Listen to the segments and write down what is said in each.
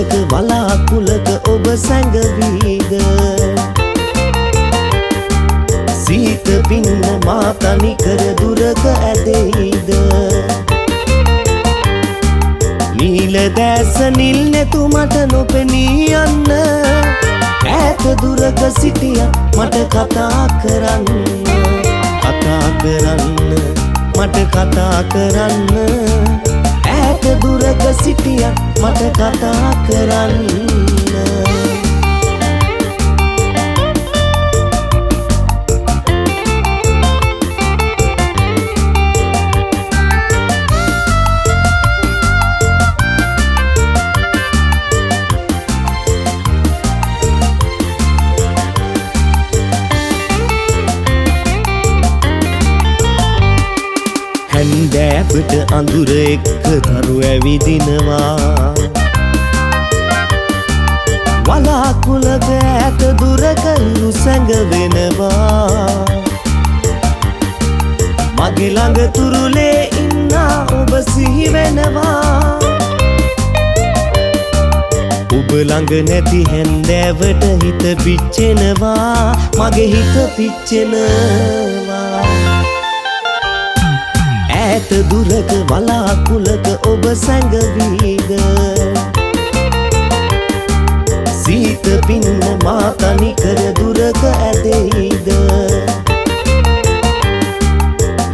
දුරක වලාකුළක ඔබ සැඟවීද සීත පින්න මා තනිකර දුරක ඇදෙයිද නීල දැස නිල් නැතු මට නොපෙනී යන්න ඈත දුරක සිටිය මට කතා කරන්න මට කතා කරන්න ඈත දුරක සිටිය මට කතා කරන්න හැන්දෑවට අඳුර එක්ක තරු ඇවිදිනවා වලාකුළක ඈත දුරක ඉරු සැඟවෙනවා මගේ ළඟ තුරුලේ ඉන්නා ඔබ සිහි වෙනවා ඔබ ළඟ නැති හැන්දෑවට හිත පිච්චෙනවා මගේ හිත පිච්චෙනවා ඈත දුරක වලාකුළක ඔබ සැඟවීද සීත පින්න මා තනිකර දුරක ඇදෙයිද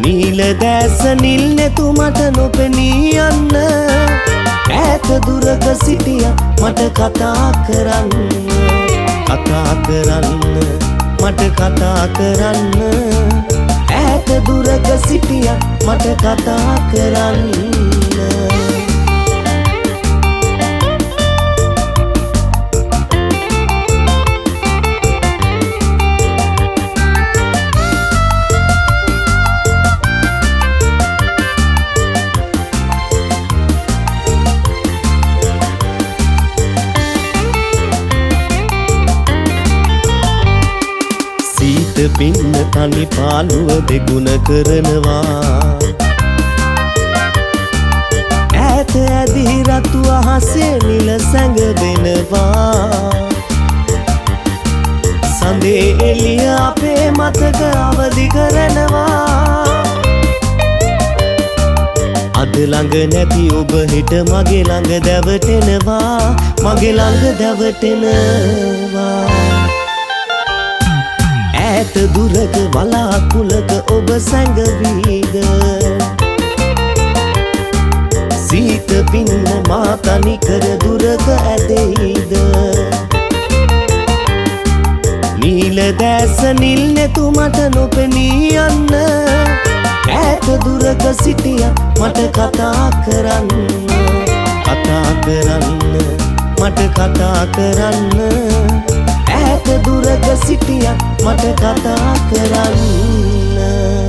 නීල දැස නිල් නැතු මට නොපෙනී යන්න ඈත දුරක සිටිය මට කතා කරන්න මට කතා කරන්න ඈත දුරක සිටිය මට කතා කරන්න පින්න තනි පාළුව දෙගුණ කරනවා ඈත ඇදී රතු අහසේ නිල සැඟවෙනවා සඳේ එළිය අපේ මතක අවදි කරනවා අද ළඟ නැති ඔබ හිට මගේ ළඟ දැවටෙනවා මගේ ළඟ දැවටෙනවා ඈත දුරක වලාකුළක ඔබ සැඟවීද සීත පින්න මා තනිකර දුරක ඇදෙයිද නීල දැස නිල් නැතු මට නොපෙනී යන්න ඈත දුරක සිටිය මට කතා කරන්න මට කතා කරන්න ඈත දුරක සිටිය මට කතා කරන්න